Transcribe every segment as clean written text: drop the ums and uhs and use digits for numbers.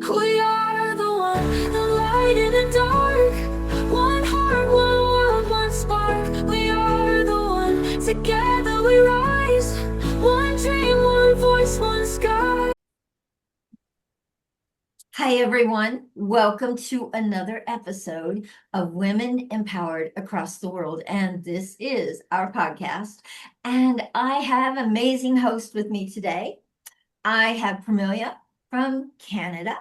We are the one, the light in the dark. One heart, one world, one spark. We are the one, together we rise. One dream, one voice, one sky. Hi, everyone. Welcome to another episode of Women Empowered Across the World. And this is our podcast. And I have an amazing host with me today. I have Pramelia from Canada,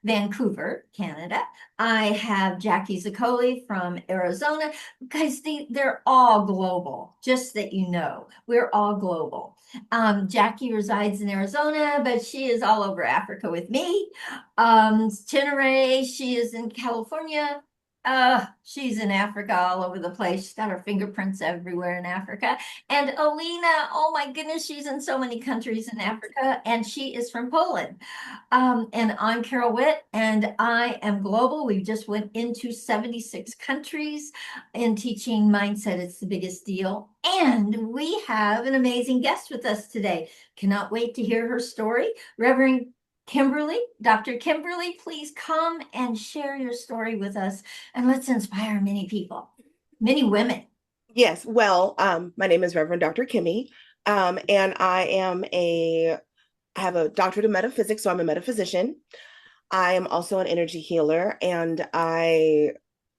Vancouver, Canada. I have Jackie Zaccoli from Arizona. Guys, they're all global, just that you know, we're all global. Jackie resides in Arizona, but she is all over Africa with me. Chinere, she is in California. She's in Africa all over the place. She's got her fingerprints everywhere in Africa. And Alina, oh my goodness, she's in so many countries in Africa, and she is from Poland. And I'm Carol Witt, and I am global. We just went into 76 countries in teaching mindset. It's the biggest deal. And we have an amazing guest with us today. Cannot wait to hear her story. Reverend Kimberly, Dr. Kimberly, please come and share your story with us, and let's inspire many people, many women. Yes, well, my name is Rev.Dr. Kimmie, and I have a doctorate in metaphysics, so I'm a metaphysician. I am also an energy healer, and I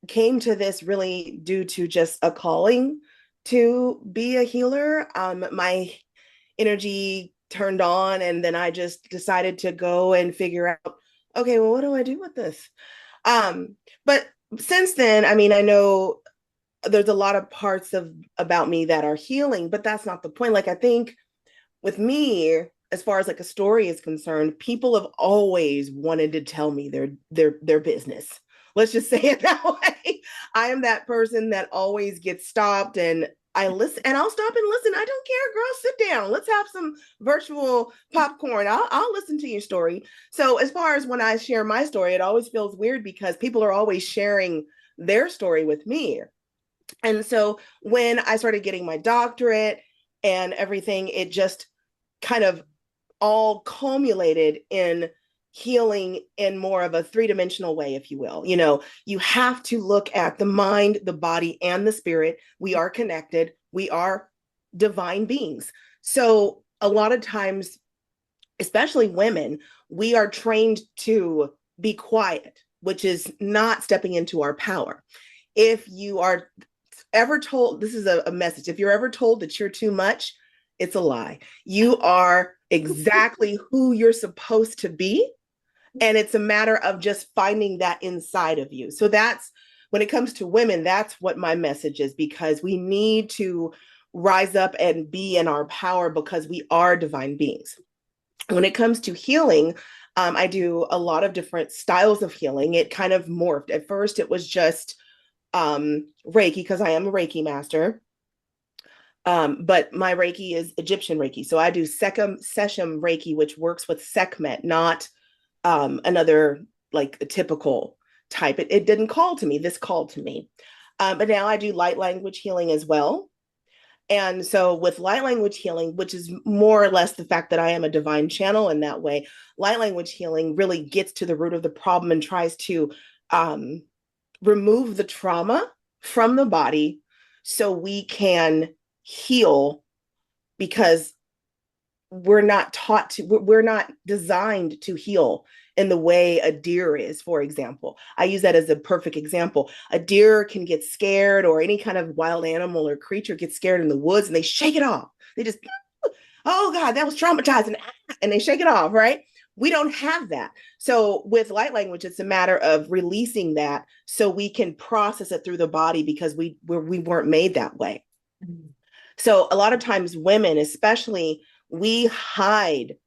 came to this really due to just a calling to be a healer. My energy turned on, and then I just decided to go and figure out, okay, well, what do I do with this? But since then, I mean, I know there's a lot of parts about me that are healing, but that's not the point. Like, I think with me, as far as like a story is concerned, people have always wanted to tell me their business. Let's just say it that way. I am that person that always gets stopped, and I listen, and I'll stop and listen. I don't care, girl, sit down. Let's have some virtual popcorn. I'll listen to your story. So as far as when I share my story, it always feels weird because people are always sharing their story with me. And so when I started getting my doctorate and everything, it just kind of all culminated in healing in more of a three-dimensional way, if you will. You know, you have to look at the mind, the body, and the spirit. We are connected. We are divine beings. So a lot of times, especially women, we are trained to be quiet, which is not stepping into our power. If you are ever told, this is a message, if you're ever told that you're too much, it's a lie. You are exactly who you're supposed to be. And it's a matter of just finding that inside of you. So that's, when it comes to women, that's what my message is, because we need to rise up and be in our power because we are divine beings. When it comes to healing, I do a lot of different styles of healing. It kind of morphed. At first, it was just Reiki, because I am a Reiki master. But my Reiki is Egyptian Reiki. So I do Sesam Reiki, which works with Sekhmet, not another like a typical type. It didn't call to me. This called to me. But now I do light language healing as well. And so with light language healing, which is more or less the fact that I am a divine channel in that way, light language healing really gets to the root of the problem and tries to remove the trauma from the body so we can heal, because we're not designed to heal in the way a deer is, for example. I use that as a perfect example. A deer can get scared, or any kind of wild animal or creature gets scared in the woods, and they shake it off. They just, oh God, that was traumatizing. And they shake it off, right? We don't have that. So with light language, it's a matter of releasing that so we can process it through the body, because we weren't made that way. Mm-hmm. So a lot of times women, especially, we hide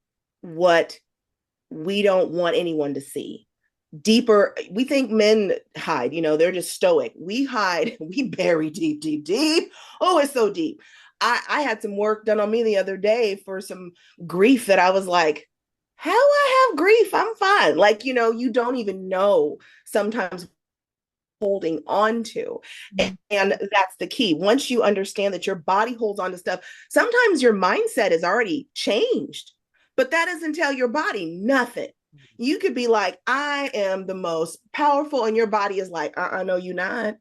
what we don't want anyone to see. Deeper, we think men hide, they're just stoic. We hide, we bury deep, deep, deep. Oh, it's so deep. I had some work done on me the other day for some grief that I was like, how I have grief? I'm fine. Like, you don't even know sometimes holding on to. And that's the key. Once you understand that your body holds on to stuff, sometimes your mindset is already changed, but that doesn't tell your body nothing. You could be like, I am the most powerful, and your body is like, no, you're not.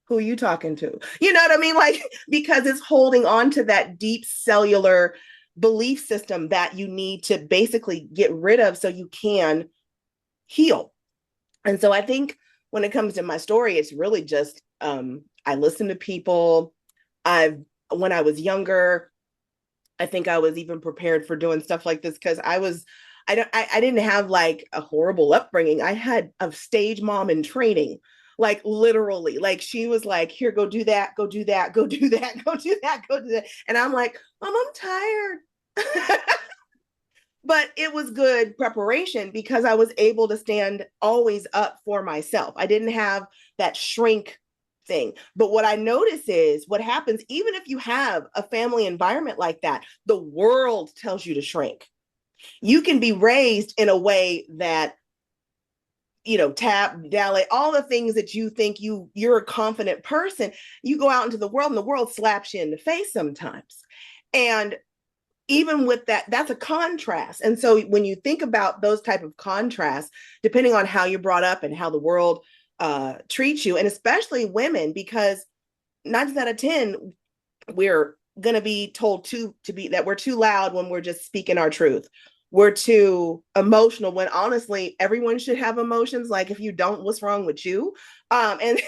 Who are you talking to? You know what I mean? Like, because it's holding on to that deep cellular belief system that you need to basically get rid of so you can heal. And so I think when it comes to my story, it's really just I listen to people. When I was younger, I think I was even prepared for doing stuff like this because I didn't have like a horrible upbringing. I had a stage mom in training, like literally, like she was like, here, go do that, go do that, go do that, go do that, go do that. And I'm like, Mom, I'm tired. But it was good preparation because I was able to stand always up for myself. I didn't have that shrink thing. But what I notice is what happens, even if you have a family environment like that, the world tells you to shrink. You can be raised in a way that, tap, dilate, all the things that you think you're a confident person. You go out into the world and the world slaps you in the face sometimes. And even with that, that's a contrast. And so when you think about those type of contrasts, depending on how you're brought up and how the world treats you, and especially women, because 9 times out of 10, we're going to be told that we're too loud when we're just speaking our truth. We're too emotional when honestly, everyone should have emotions. Like if you don't, what's wrong with you? And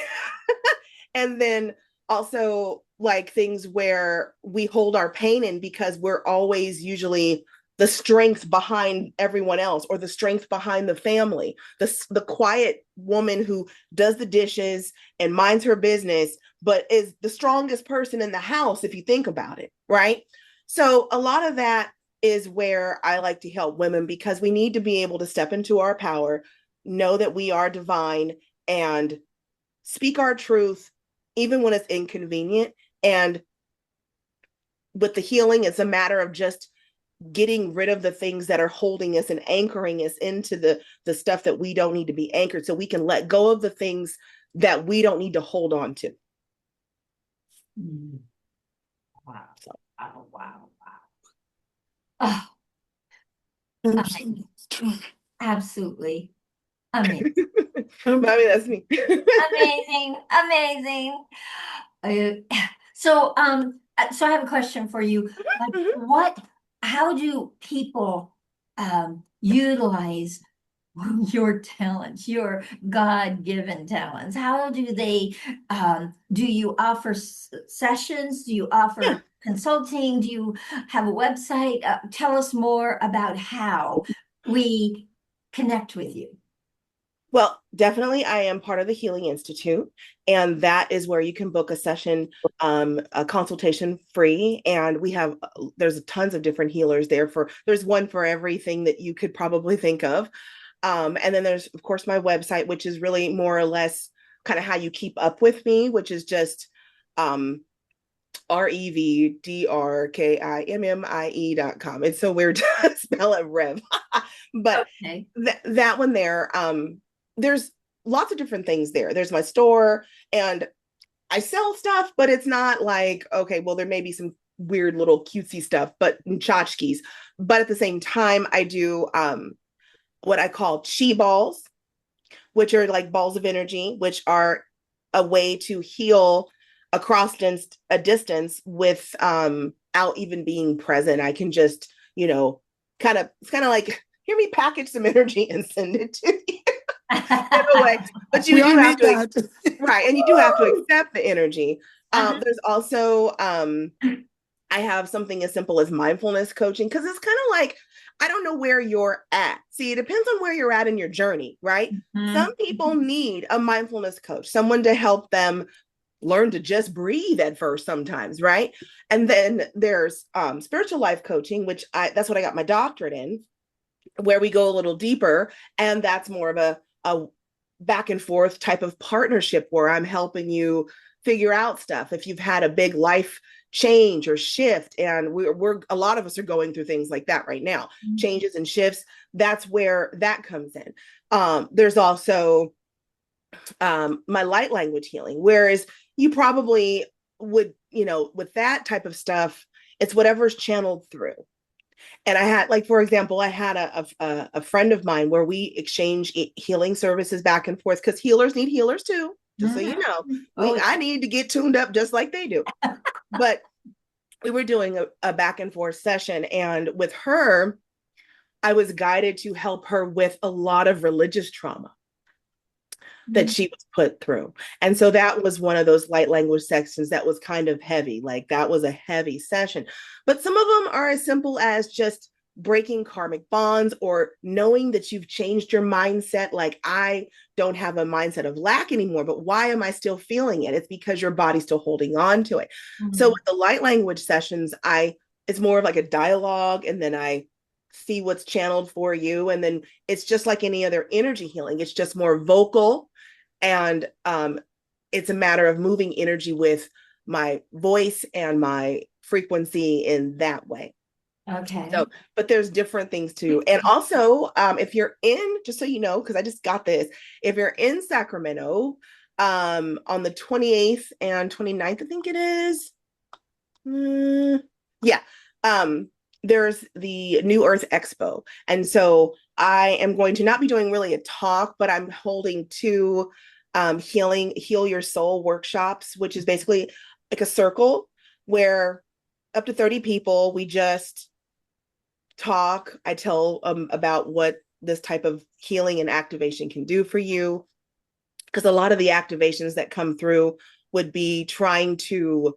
and then also like things where we hold our pain in because we're always usually the strength behind everyone else or the strength behind the family, the quiet woman who does the dishes and minds her business, but is the strongest person in the house if you think about it, right? So a lot of that is where I like to help women because we need to be able to step into our power, know that we are divine, and speak our truth even when it's inconvenient. And with the healing, it's a matter of just getting rid of the things that are holding us and anchoring us into the stuff that we don't need to be anchored, so we can let go of the things that we don't need to hold on to. Wow. Wow. Wow. Wow. Oh, absolutely amazing. I mean, that's me. Amazing. Amazing. So I have a question for you. Like, how do people utilize your talents, your God-given talents? How do they, do you offer sessions? Do you offer Yeah. consulting? Do you have a website? Tell us more about how we connect with you. Well, definitely, I am part of the Healing Institute, and that is where you can book a session, a consultation free. And there's tons of different healers there. There's one for everything that you could probably think of. And then there's, of course, my website, which is really more or less kind of how you keep up with me, which is just rev.dr.kimmie.com. It's so weird to spell it Rev, but Okay. that one there, there's lots of different things there. There's my store, and I sell stuff, but it's not like, okay, well, there may be some weird little cutesy stuff, but tchotchkes. But at the same time, I do what I call chi balls, which are like balls of energy, which are a way to heal across a distance without even being present. I can just, it's kind of like, hear me package some energy and send it to you. In a way. But you do have to, right, and you do have to accept the energy. There's also I have something as simple as mindfulness coaching, because it's kind of like, I don't know where you're at. See, it depends on where you're at in your journey, right? Mm-hmm. Some people need a mindfulness coach, someone to help them learn to just breathe at first sometimes, right? And then there's spiritual life coaching, which that's what I got my doctorate in, where we go a little deeper. And that's more of a back and forth type of partnership where I'm helping you figure out stuff. If you've had a big life change or shift, and we're a lot of us are going through things like that right now, changes and shifts, that's where that comes in. There's also my light language healing, whereas you probably would, with that type of stuff, it's whatever's channeled through. And I had, like, for example, I had a friend of mine where we exchange healing services back and forth, because healers need healers too, just so you know. Oh, I need to get tuned up just like they do. But we were doing a back and forth session, and with her, I was guided to help her with a lot of religious trauma that she was put through. And so that was one of those light language sections that was kind of heavy. Like, that was a heavy session. But some of them are as simple as just breaking karmic bonds, or knowing that you've changed your mindset. Like, I don't have a mindset of lack anymore, but why am I still feeling it? It's because your body's still holding on to it. So with the light language sessions, it's more of like a dialogue, and then I see what's channeled for you. And then it's just like any other energy healing. It's just more vocal, and it's a matter of moving energy with my voice and my frequency in that way. okay. So, but there's different things too. And also, if you're in, just so you know, because I just got this, if you're in Sacramento, on the 28th and 29th, I think it is. Yeah. There's the New Earth Expo. And so I am going to not be doing really a talk, but I'm holding two heal your soul workshops, which is basically like a circle where up to 30 people, we just talk. I tell about what this type of healing and activation can do for you. Because a lot of the activations that come through would be trying to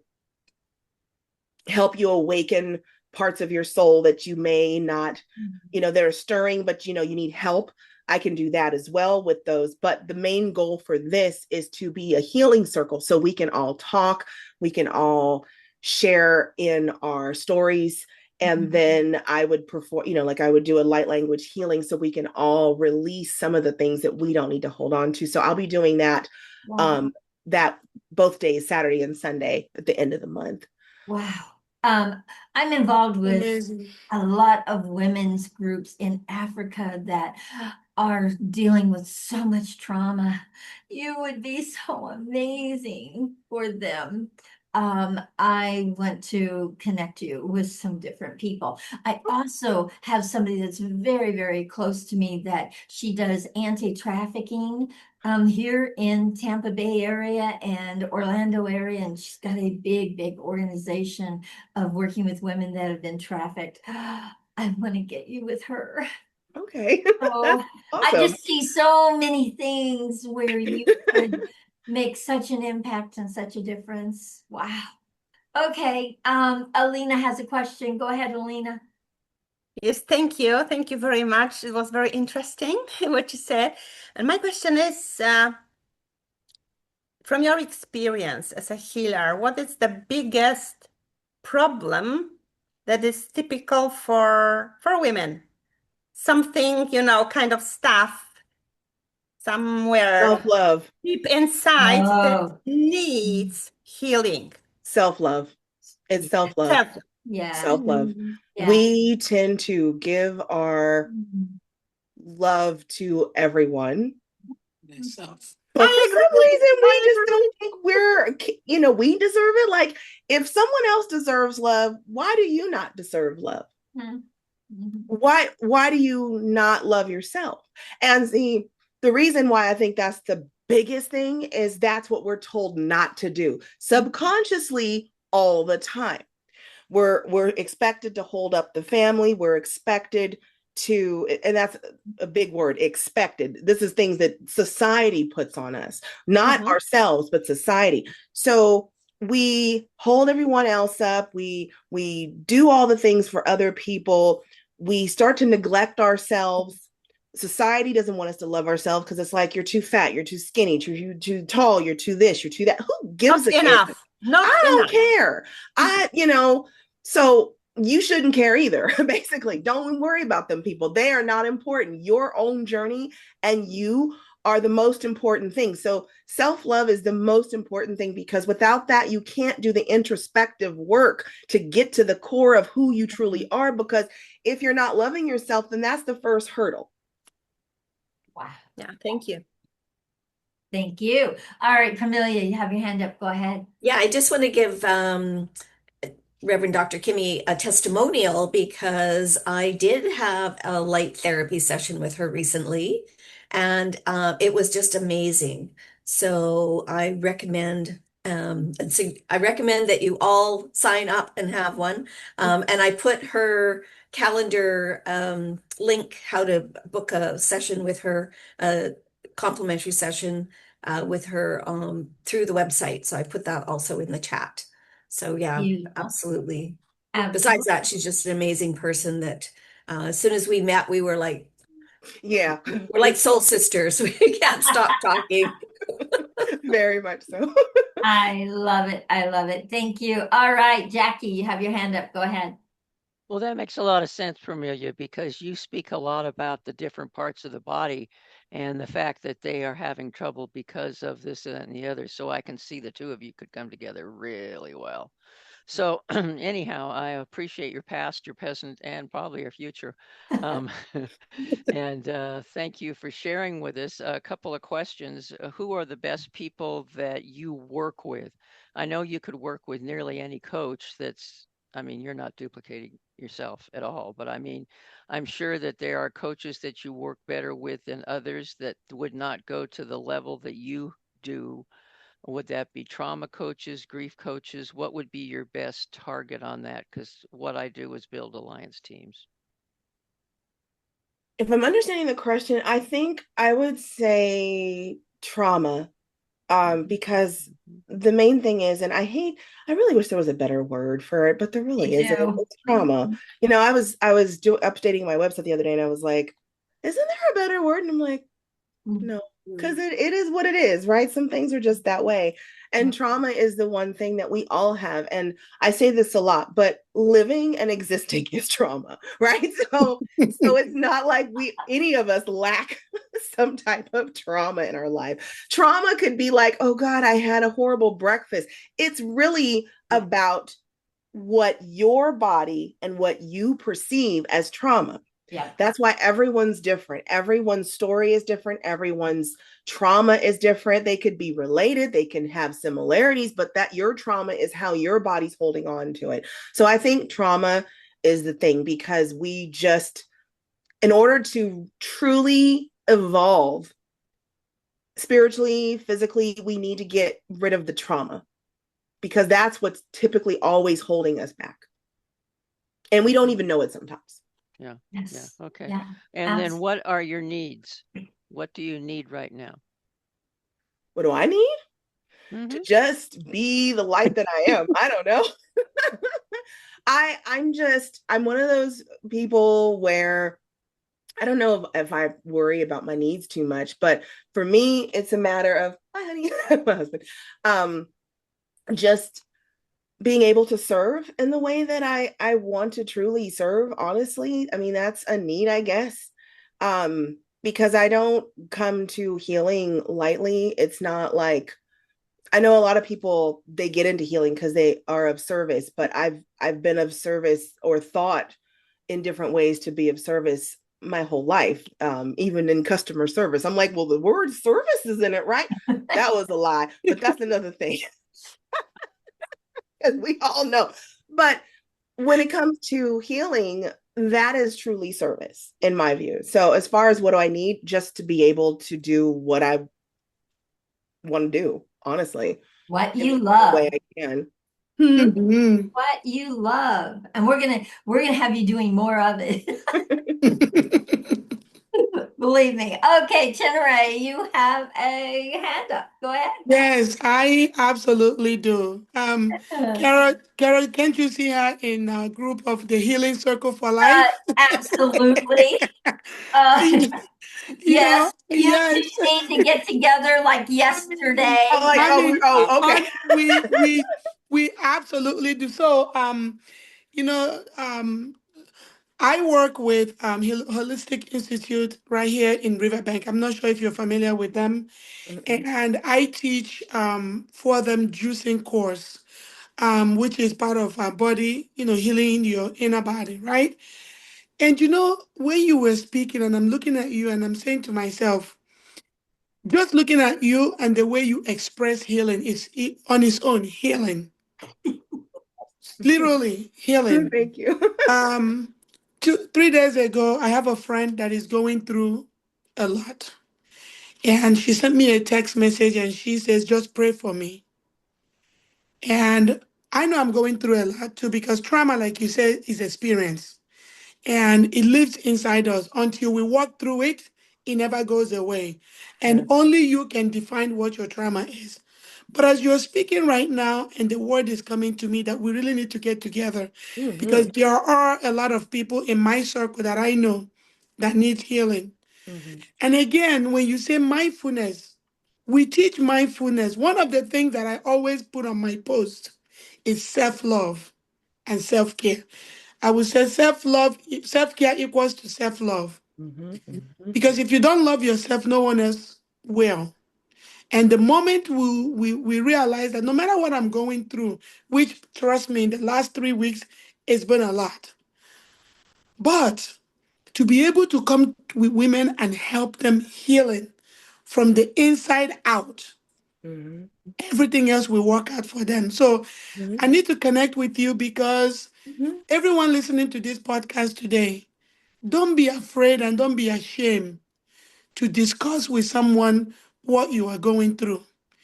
help you awaken parts of your soul that you may not, that are stirring, but you need help. I can do that as well with those. But the main goal for this is to be a healing circle, so we can all talk, we can all share in our stories. And then I would perform, like I would do a light language healing, so we can all release some of the things that we don't need to hold on to. So I'll be doing that, Wow. that both days, Saturday and Sunday, at the end of the month. Wow. I'm involved with a lot of women's groups in Africa that are dealing with so much trauma. You would be so amazing for them. I want to connect you with some different people. I also have somebody that's very, very close to me that she does anti-trafficking here in Tampa Bay area and Orlando area, and she's got a big, big organization of working with women that have been trafficked. I want to get you with her. Okay. So I Awesome. just see so many things where you could make such an impact and such a difference. Wow. Okay, Alina has a question. Go ahead, Alina. Yes, thank you. Thank you very much. It was very interesting what you said. And my question is, from your experience as a healer, what is the biggest problem that is typical for women? Something, kind of stuff somewhere Self-love. deep inside that Oh, needs healing. Self-love. It's self-love. Self. yeah. Self-love. Yeah. We tend to give our love to everyone, but for some reason we just don't think we deserve it. Like, if someone else deserves love, why do you not deserve love? Why do you not love yourself? And the reason why I think that's the biggest thing is that's what we're told not to do subconsciously all the time. We're expected to hold up the family. We're expected to, and that's a big word, expected. This is things that society puts on us, not ourselves, but society. So we hold everyone else up. We do all the things for other people. We start to neglect ourselves. Society doesn't want us to love ourselves, because it's like, you're too fat, you're too skinny, too tall, you're too this, you're too that. Who gives Not a enough. shit? Not I don't enough. care. So you shouldn't care either. Basically, don't worry about them people. They are not important. Your own journey and you are the most important thing. So self-love is the most important thing, because without that, you can't do the introspective work to get to the core of who you truly are. Because if you're not loving yourself, then that's the first hurdle. Wow. Yeah, thank you. Thank you. All right, Camelia, you have your hand up. Go ahead. Yeah, I just want to give Reverend Dr. Kimmie a testimonial because I did have a light therapy session with her recently, and it was just amazing. So I recommend that you all sign up and have one. And I put her calendar link how to book a session with her, a complimentary session with her through the website. So I put that also in the chat. So yeah, Beautiful. absolutely. Besides Absolutely. that, she's just an amazing person that as soon as we met, we were like, Yeah, we're like soul sisters. We can't stop talking. very much so. I love it. I love it. Thank you. All right, Jackie, you have your hand up. Go ahead. Well, that makes a lot of sense, Amelia, because you speak a lot about the different parts of the body and the fact that they are having trouble because of this and the other. So I can see the two of you could come together really well. So anyhow, I appreciate your past, your present, and probably your future. Um, and thank you for sharing with us a couple of questions. Who are the best people that you work with? I know you could work with nearly any coach that's, I mean, you're not duplicating yourself at all, but I mean, I'm sure that there are coaches that you work better with than others that would not go to the level that you do. Would that be trauma coaches, grief coaches? What would be your best target on that? Because what I do is build alliance teams. If I'm understanding the question, I think I would say trauma. Because the main thing is, and I really wish there was a better word for it, but there Me really isn't. too. It's trauma. You know, I was updating my website the other day and I was like, isn't there a better word? And I'm like, no, because it is what it is, right? Some things are just that way. And trauma is the one thing that we all have. And I say this a lot, but living and existing is trauma, right? So it's not like any of us lack some type of trauma in our life. Trauma could be like, oh God, I had a horrible breakfast. It's really about what your body and what you perceive as trauma. Yeah. That's why everyone's different. Everyone's story is different. Everyone's trauma is different. They could be related, they can have similarities, but that your trauma is how your body's holding on to it. So I think trauma is the thing because we just, in order to truly evolve spiritually, physically, we need to get rid of the trauma because that's what's typically always holding us back. And we don't even know it sometimes. Yeah. Yes. Yeah. Okay. Yeah. And then what are your needs? What do you need right now? What do I need? Mm-hmm. To just be the light that I am. I don't know. I'm one of those people where I don't know if I worry about my needs too much, but for me, it's a matter of, hi, honey, my husband, just being able to serve in the way that I want to truly serve. Honestly, I mean, that's a need, I guess, because I don't come to healing lightly. It's not like, I know a lot of people, they get into healing because they are of service, but I've been of service or thought in different ways to be of service my whole life, even in customer service. I'm like, well, the word service is in it, right? That was a lie, but that's another thing. As we all know. But when it comes to healing, that is truly service in my view. So as far as what do I need, just to be able to do what I want to do, honestly. What in you the love. way I can. What you love. And we're gonna have you doing more of it. Believe me. Okay, Chinere, you have a hand up. Go ahead. Yes, I absolutely do. Carol, can't you see her in a group of the Healing Circle for Life? Absolutely. You know, Yes, you two yes. need to get together like yesterday. Oh, like, I mean, okay. we absolutely do. So, you know, I work with Holistic Institute right here in Riverbank. I'm not sure if you're familiar with them. And I teach for them juicing course, which is part of our body, healing your inner body, right? And when you were speaking, and I'm looking at you, and I'm saying to myself, just looking at you and the way you express healing is on its own healing. literally healing. Thank you. 3 days ago, I have a friend that is going through a lot. And she sent me a text message and she says, just pray for me. And I know I'm going through a lot too because trauma, like you said, is experience. And it lives inside us until we walk through it. It never goes away. And only you can define what your trauma is. But as you're speaking right now, and the word is coming to me that we really need to get together because Mhm, there are a lot of people in my circle that I know that need healing. mhm, And again, when you say mindfulness, we teach mindfulness. One of the things that I always put on my post is self-love and self-care. I would say self-care equals to self-love. mhm, mhm, Because if you don't love yourself, no one else will. And the moment we realize that no matter what I'm going through, which trust me, in the last 3 weeks, it's been a lot. But to be able to come with women and help them healing from the inside out, mhm, everything else will work out for them. So mhm, I need to connect with you because mhm, everyone listening to this podcast today, don't be afraid and don't be ashamed to discuss with someone what you are going through.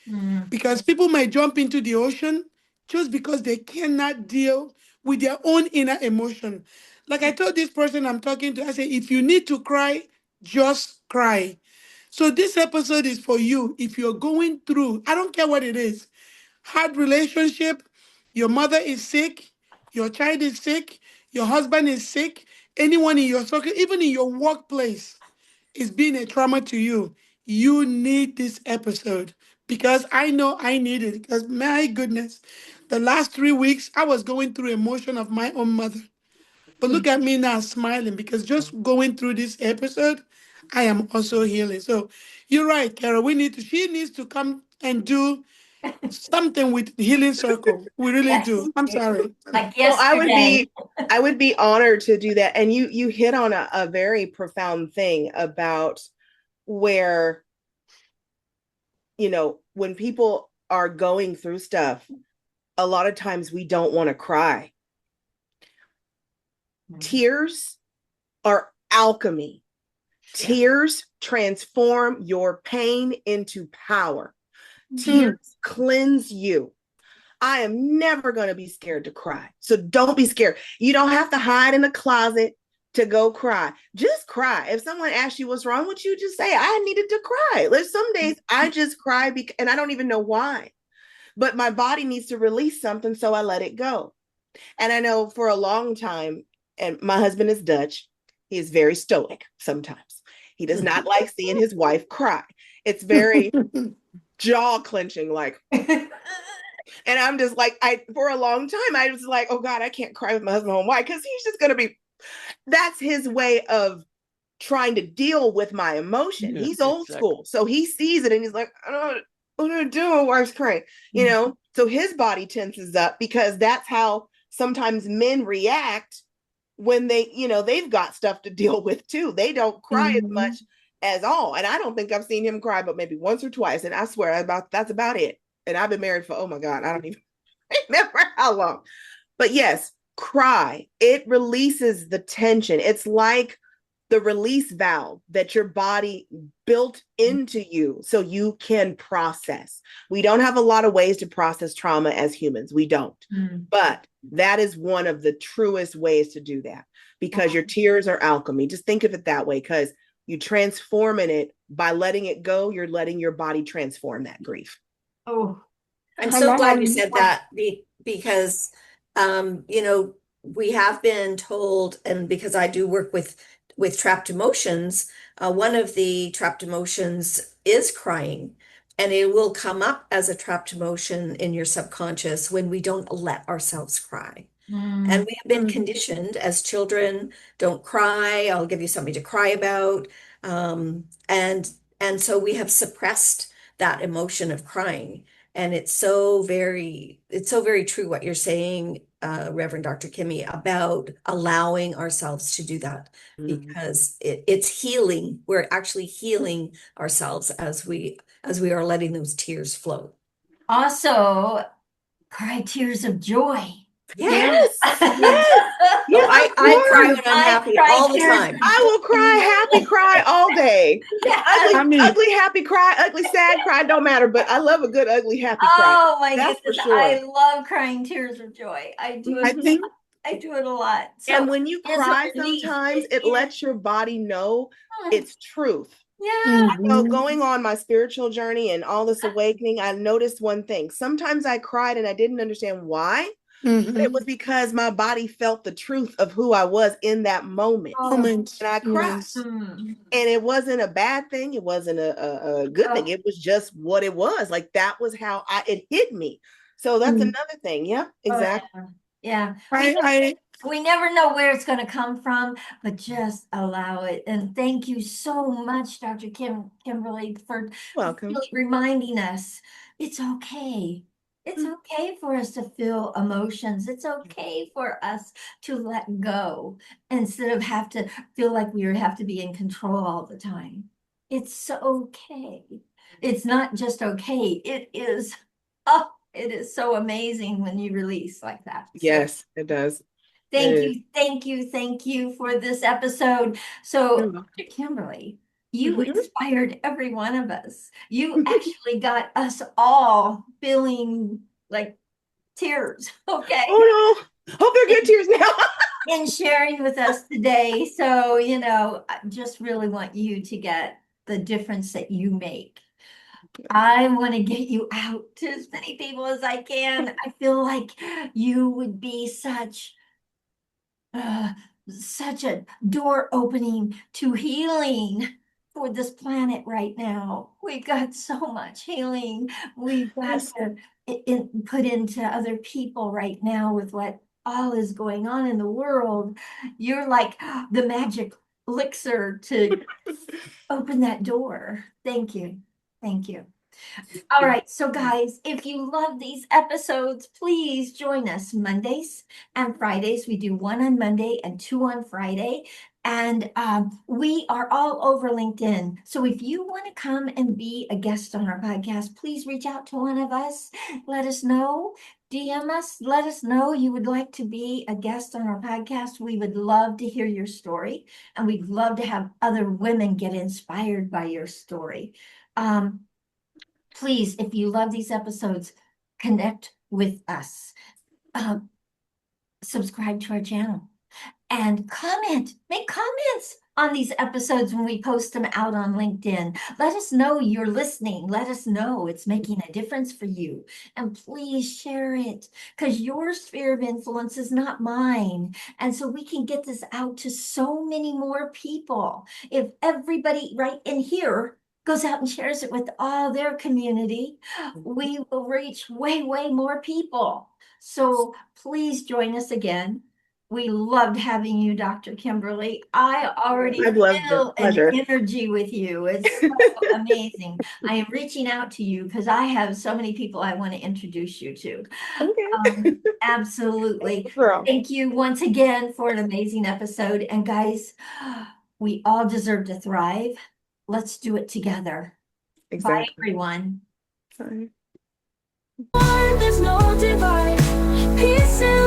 Mm. Because people might jump into the ocean just because they cannot deal with their own inner emotion. Like I told this person I'm talking to, I say, if you need to cry, just cry. So this episode is for you. If you're going through, I don't care what it is, hard relationship, your mother is sick, your child is sick, your husband is sick, anyone in your circle, even in your workplace is being a trauma to you, you need this episode because I know I need it. Because my goodness, the last 3 weeks I was going through emotion of my own mother. But look at me now smiling because just going through this episode, I am also healing. So you're right, Carol. She needs to come and do something with Healing Circle. We really do. I'm sorry. Like Well, yesterday. I would be honored to do that. And you hit on a very profound thing about where, when people are going through stuff, a lot of times we don't want to cry. Tears are alchemy. Tears transform your pain into power. Hmm. Tears cleanse you. I am never going to be scared to cry. So don't be scared. You don't have to hide in a closet to go cry. Just cry. If someone asks you what's wrong with you, just say, I needed to cry. There's some days I just cry and I don't even know why. But my body needs to release something, so I let it go. And I know for a long time, and my husband is Dutch, he is very stoic sometimes. He does not like seeing his wife cry. It's very jaw clenching, like, and I'm just like, for a long time, I was like, oh God, I can't cry with my husband home. Why? Because he's just going to be, that's his way of trying to deal with my emotion. Yeah, He's old exactly. school. So he sees it and he's like, I don't know what I'm doing. Wife's crying, So his body tenses up because that's how sometimes men react when they've got stuff to deal with too. They don't cry as much as all. And I don't think I've seen him cry, but maybe once or twice. And I swear that's about it. And I've been married for, oh my God, I don't even remember how long. But yes, cry. It releases the tension. It's like the release valve that your body built into you so you can process. We don't have a lot of ways to process trauma as humans. We don't. But that is one of the truest ways to do that because your tears are alchemy. Just think of it that way because you transform in it by letting it go. You're letting your body transform that grief. Oh, I'm I so love how glad you you. said that because, we have been told, and because I do work with trapped emotions, one of the trapped emotions is crying, and it will come up as a trapped emotion in your subconscious when we don't let ourselves cry. And we have been conditioned as children, don't cry, I'll give you something to cry about. And so we have suppressed that emotion of crying. And it's so very true what you're saying, Reverend Dr. Kimmie, about allowing ourselves to do that because it's healing. We're actually healing ourselves as we are letting those tears flow. also cry tears of joy. Yes. Yes. Yes, I of cry course. when I'm happy cry all the tears time. of I will cry, happy cry all day. Yes. I mean, Ugly, happy cry, ugly, sad cry, don't matter. But I love a good, ugly, happy cry. Oh my That's for goodness. sure. I love crying tears of joy. I do I it. Mhm. think, I do it a lot. So And when you it's a cry, release. sometimes it is. lets your body know Mm, it's truth. yeah. So mhm, going on my spiritual journey and all this awakening, I noticed one thing. Sometimes I cried and I didn't understand why, but it mhm. was because my body felt the truth of who I was in that moment. Oh, Moment. And I cried. Yes. mm, And it wasn't a bad thing. It wasn't a good thing. oh, It was just what it was. Like that was how it hit me. So that's Mm. another thing. Yeah, oh, exactly. yeah. Yeah. I, We never know where it's going to come from, but just allow it. And thank you so much, Dr. Kimberly, for Welcome. really reminding us it's okay. It's Mm. okay for us to feel emotions. It's okay for us to let go instead of have to feel like we have to be in control all the time. It's so okay. It's not just okay. It is, oh, it is so amazing when you release like that. So Yes, it does. It is. thank you for this episode. So, You're welcome. Dr. Kimberly, you Mhm. inspired every one of us. You actually got us all feeling like tears, okay, Oh no. Hope they're good tears now. in sharing with us today. So, I just really want you to get the difference that you make. I want to get you out to as many people as I can. I feel like you would be uh, such a door opening to healing for this planet right now. We've got so much healing we've got Yes. to put into other people right now with what all is going on in the world. You're like the magic elixir to open that door. Thank you. Thank you. All right, so guys, if you love these episodes, please join us Mondays and Fridays. We do one on Monday and two on Friday. And we are all over LinkedIn. So if you want to come and be a guest on our podcast, please reach out to one of us. Let us know. DM us. Let us know you would like to be a guest on our podcast. We would love to hear your story. And we'd love to have other women get inspired by your story. Please, if you love these episodes, connect with us. Um, Subscribe to our channel and make comments on these episodes when we post them out on LinkedIn. Let us know you're listening. Let us know it's making a difference for you. And please share it because your sphere of influence is not mine. And so we can get this out to so many more people. If everybody right in here goes out and shares it with all their community, we will reach way, way more people. So please join us again. We loved having you, Dr. Kimberly. I already I've loved it. feel an Pleasure. energy with you. It's so amazing. I am reaching out to you because I have so many people I want to introduce you to. Okay. Absolutely. Girl. Thank you once again for an amazing episode. And guys, we all deserve to thrive. Let's do it together. Bye, Exactly. everyone. Sorry. There's no divide. Peace and